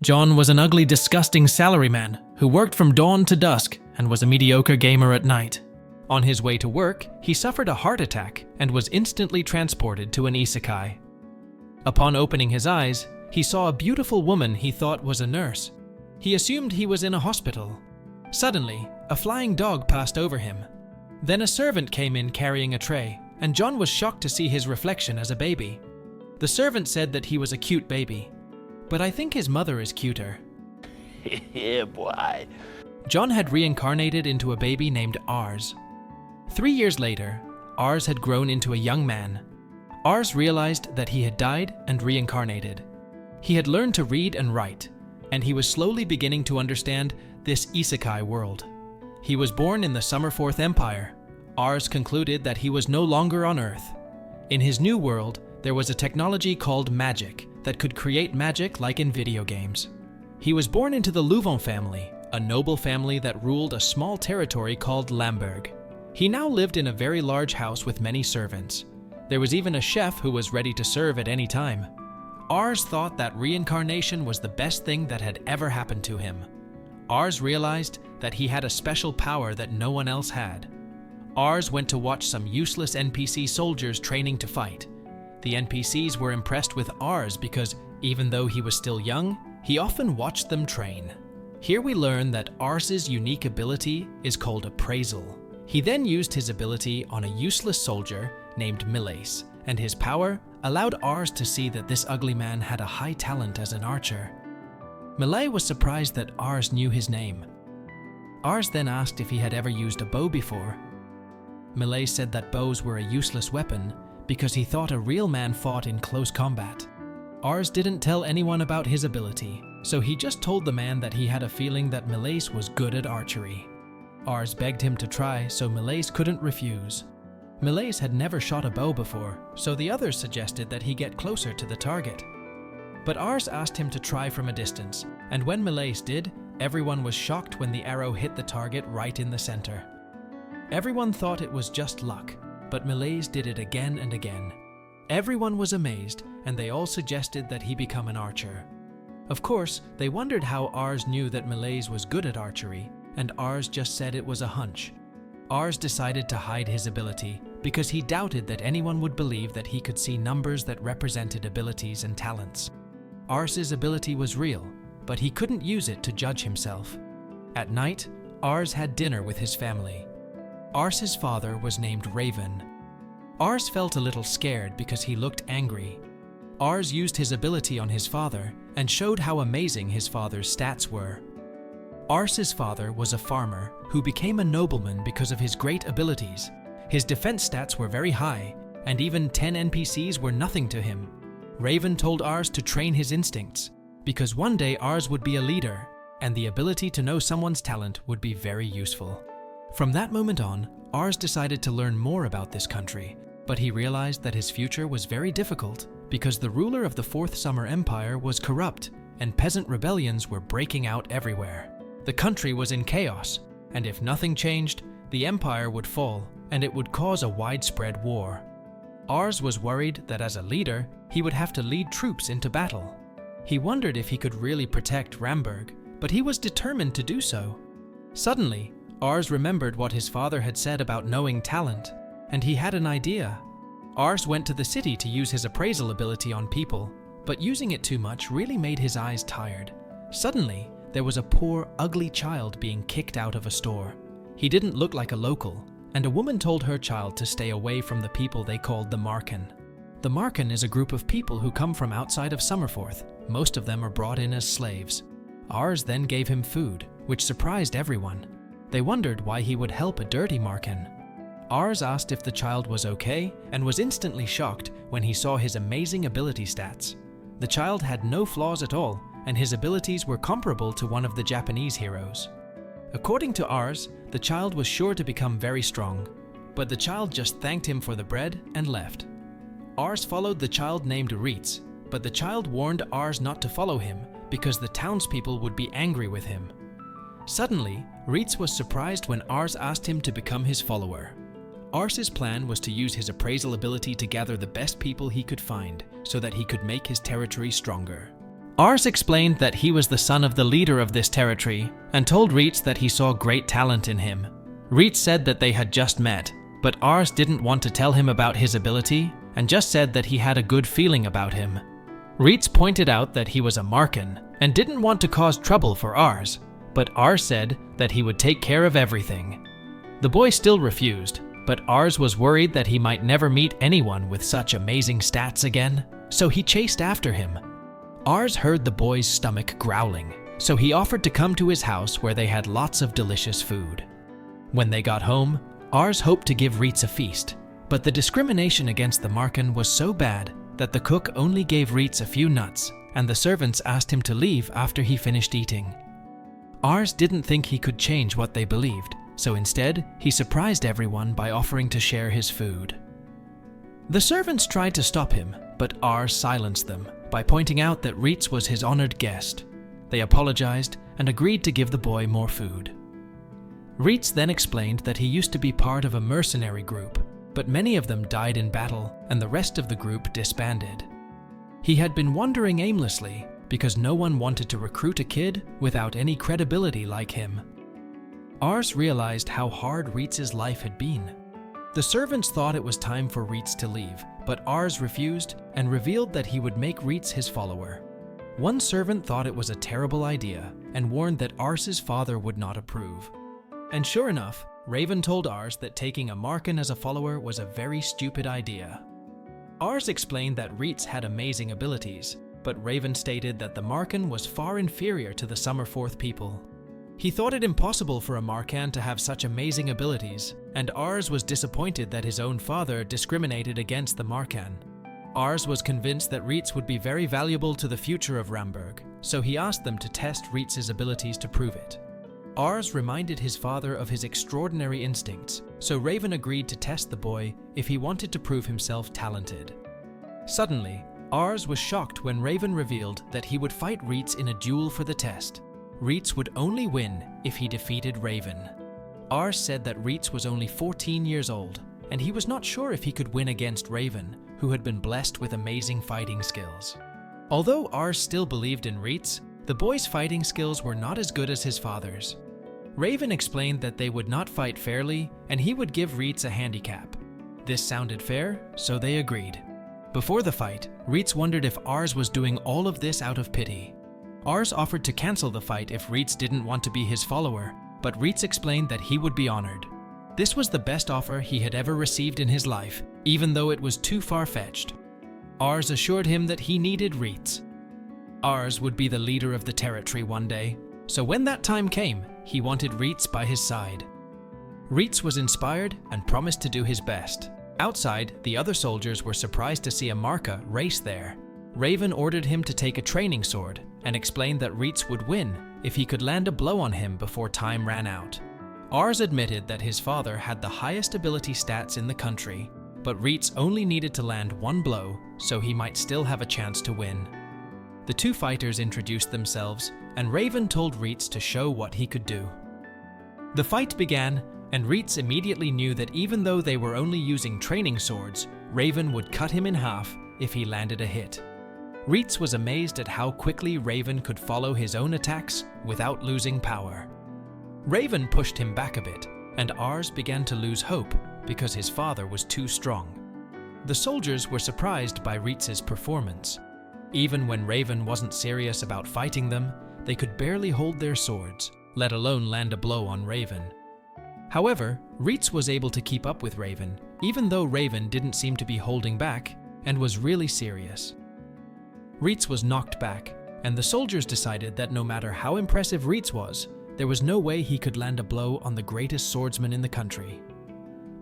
John was an ugly, disgusting salaryman who worked from dawn to dusk and was a mediocre gamer at night. On his way to work, he suffered a heart attack and was instantly transported to an isekai. Upon opening his eyes, he saw a beautiful woman he thought was a nurse. He assumed he was in a hospital. Suddenly, a flying dog passed over him. Then a servant came in carrying a tray, and John was shocked to see his reflection as a baby. The servant said that he was a cute baby, but I think his mother is cuter. Yeah, boy. John had reincarnated into a baby named Ars. 3 years later, Ars had grown into a young man. Ars realized that he had died and reincarnated. He had learned to read and write, and he was slowly beginning to understand this isekai world. He was born in the Summerforth Empire. Ars concluded that he was no longer on Earth. In his new world, there was a technology called magic that could create magic like in video games. He was born into the Louvon family, a noble family that ruled a small territory called Lamberg. He now lived in a very large house with many servants. There was even a chef who was ready to serve at any time. Ars thought that reincarnation was the best thing that had ever happened to him. Ars realized that he had a special power that no one else had. Ars went to watch some useless NPC soldiers training to fight. The NPCs were impressed with Ars because, even though he was still young, he often watched them train. Here we learn that Ars's unique ability is called Appraisal. He then used his ability on a useless soldier named Milace, and his power allowed Ars to see that this ugly man had a high talent as an archer. Millet was surprised that Ars knew his name. Ars then asked if he had ever used a bow before. Millet said that bows were a useless weapon because he thought a real man fought in close combat. Ars didn't tell anyone about his ability, so he just told the man that he had a feeling that Millet was good at archery. Ars begged him to try, so Millet couldn't refuse. Millet had never shot a bow before, so the others suggested that he get closer to the target. But Ars asked him to try from a distance, and when Millet did, everyone was shocked when the arrow hit the target right in the center. Everyone thought it was just luck, but Millet did it again and again. Everyone was amazed, and they all suggested that he become an archer. Of course, they wondered how Ars knew that Millet was good at archery, and Ars just said it was a hunch. Ars decided to hide his ability because he doubted that anyone would believe that he could see numbers that represented abilities and talents. Ars's ability was real, but he couldn't use it to judge himself. At night, Ars had dinner with his family. Ars's father was named Raven. Ars felt a little scared because he looked angry. Ars used his ability on his father and showed how amazing his father's stats were. Ars's father was a farmer who became a nobleman because of his great abilities. His defense stats were very high, and even 10 NPCs were nothing to him. Raven told Ars to train his instincts, because one day Ars would be a leader, and the ability to know someone's talent would be very useful. From that moment on, Ars decided to learn more about this country, but he realized that his future was very difficult because the ruler of the Fourth Summer Empire was corrupt, and peasant rebellions were breaking out everywhere. The country was in chaos, and if nothing changed, the empire would fall, and it would cause a widespread war. Ars was worried that as a leader, he would have to lead troops into battle. He wondered if he could really protect Ramberg, but he was determined to do so. Suddenly, Ars remembered what his father had said about knowing talent, and he had an idea. Ars went to the city to use his appraisal ability on people, but using it too much really made his eyes tired. Suddenly, there was a poor, ugly child being kicked out of a store. He didn't look like a local, and a woman told her child to stay away from the people they called the Marken. The Marken is a group of people who come from outside of Summerforth. Most of them are brought in as slaves. Ars then gave him food, which surprised everyone. They wondered why he would help a dirty Marken. Ars asked if the child was okay and was instantly shocked when he saw his amazing ability stats. The child had no flaws at all, and his abilities were comparable to one of the Japanese heroes. According to Ars, the child was sure to become very strong, but the child just thanked him for the bread and left. Ars followed the child named Reitz, but the child warned Ars not to follow him because the townspeople would be angry with him. Suddenly, Reitz was surprised when Ars asked him to become his follower. Ars's plan was to use his appraisal ability to gather the best people he could find so that he could make his territory stronger. Ars explained that he was the son of the leader of this territory and told Reitz that he saw great talent in him. Reitz said that they had just met, but Ars didn't want to tell him about his ability and just said that he had a good feeling about him. Reitz pointed out that he was a Marken and didn't want to cause trouble for Ars, but Ars said that he would take care of everything. The boy still refused, but Ars was worried that he might never meet anyone with such amazing stats again, so he chased after him. Ars heard the boy's stomach growling, so he offered to come to his house where they had lots of delicious food. When they got home, Ars hoped to give Reitz a feast, but the discrimination against the Marken was so bad that the cook only gave Reitz a few nuts, and the servants asked him to leave after he finished eating. Ars didn't think he could change what they believed, so instead, he surprised everyone by offering to share his food. The servants tried to stop him, but Ars silenced them by pointing out that Reitz was his honored guest. They apologized and agreed to give the boy more food. Reitz then explained that he used to be part of a mercenary group, but many of them died in battle and the rest of the group disbanded. He had been wandering aimlessly because no one wanted to recruit a kid without any credibility like him. Ars realized how hard Reitz's life had been. The servants thought it was time for Reitz to leave, but Ars refused and revealed that he would make Reitz his follower. One servant thought it was a terrible idea and warned that Ars's father would not approve. And sure enough, Raven told Ars that taking a Marken as a follower was a very stupid idea. Ars explained that Reitz had amazing abilities, but Raven stated that the Marken was far inferior to the Summerforth people. He thought it impossible for a Marken to have such amazing abilities, and Ars was disappointed that his own father discriminated against the Marken. Ars was convinced that Reitz would be very valuable to the future of Ramberg, so he asked them to test Reitz's abilities to prove it. Ars reminded his father of his extraordinary instincts, so Raven agreed to test the boy if he wanted to prove himself talented. Suddenly, Ars was shocked when Raven revealed that he would fight Reitz in a duel for the test. Reitz would only win if he defeated Raven. Ars said that Reitz was only 14 years old, and he was not sure if he could win against Raven, who had been blessed with amazing fighting skills. Although Ars still believed in Reitz, the boy's fighting skills were not as good as his father's. Raven explained that they would not fight fairly, and he would give Reitz a handicap. This sounded fair, so they agreed. Before the fight, Reitz wondered if Ars was doing all of this out of pity. Ars offered to cancel the fight if Reitz didn't want to be his follower, but Reitz explained that he would be honored. This was the best offer he had ever received in his life, even though it was too far-fetched. Ars assured him that he needed Reitz. Ars would be the leader of the territory one day, so when that time came, he wanted Reitz by his side. Reitz was inspired and promised to do his best. Outside, the other soldiers were surprised to see a Marca race there. Raven ordered him to take a training sword and explained that Reitz would win if he could land a blow on him before time ran out. Ars admitted that his father had the highest ability stats in the country, but Reitz only needed to land one blow so he might still have a chance to win. The two fighters introduced themselves, and Raven told Reitz to show what he could do. The fight began, and Reitz immediately knew that even though they were only using training swords, Raven would cut him in half if he landed a hit. Reitz was amazed at how quickly Raven could follow his own attacks without losing power. Raven pushed him back a bit, and Ars began to lose hope because his father was too strong. The soldiers were surprised by Reitz's performance. Even when Raven wasn't serious about fighting them, they could barely hold their swords, let alone land a blow on Raven. However, Reitz was able to keep up with Raven, even though Raven didn't seem to be holding back and was really serious. Reitz was knocked back, and the soldiers decided that no matter how impressive Reitz was, there was no way he could land a blow on the greatest swordsman in the country.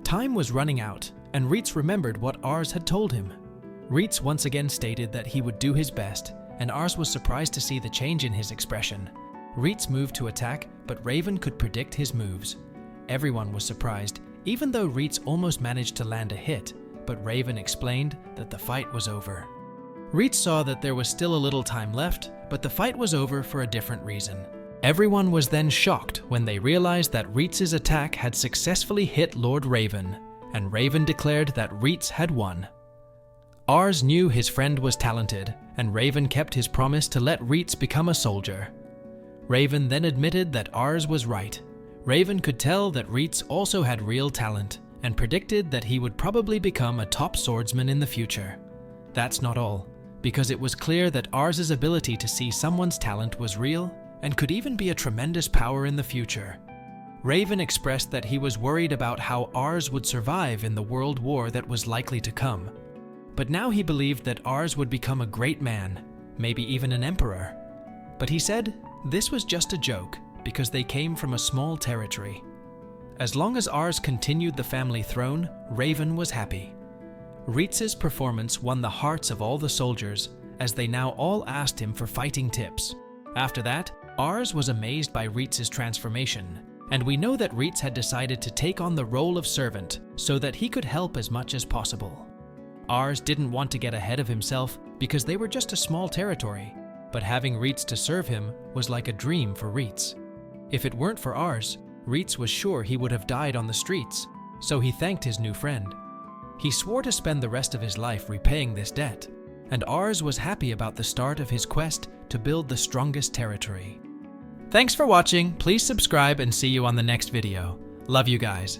Time was running out, and Reitz remembered what Ars had told him. Reitz once again stated that he would do his best, and Ars was surprised to see the change in his expression. Reitz moved to attack, but Raven could predict his moves. Everyone was surprised, even though Reitz almost managed to land a hit, but Raven explained that the fight was over. Reitz saw that there was still a little time left, but the fight was over for a different reason. Everyone was then shocked when they realized that Reitz's attack had successfully hit Lord Raven, and Raven declared that Reitz had won. Ars knew his friend was talented, and Raven kept his promise to let Reitz become a soldier. Raven then admitted that Ars was right. Raven could tell that Reitz also had real talent, and predicted that he would probably become a top swordsman in the future. That's not all, because it was clear that Ars's ability to see someone's talent was real, and could even be a tremendous power in the future. Raven expressed that he was worried about how Ars would survive in the world war that was likely to come. But now he believed that Ars would become a great man, maybe even an emperor. But he said this was just a joke, because they came from a small territory. As long as Ars continued the family throne, Raven was happy. Reitz's performance won the hearts of all the soldiers, as they now all asked him for fighting tips. After that, Ars was amazed by Reitz's transformation, and we know that Reitz had decided to take on the role of servant so that he could help as much as possible. Ars didn't want to get ahead of himself because they were just a small territory, but having Reitz to serve him was like a dream for Reitz. If it weren't for Ars, Reitz was sure he would have died on the streets, so he thanked his new friend. He swore to spend the rest of his life repaying this debt, and Ars was happy about the start of his quest to build the strongest territory. Thanks for watching, please subscribe and see you on the next video. Love you guys.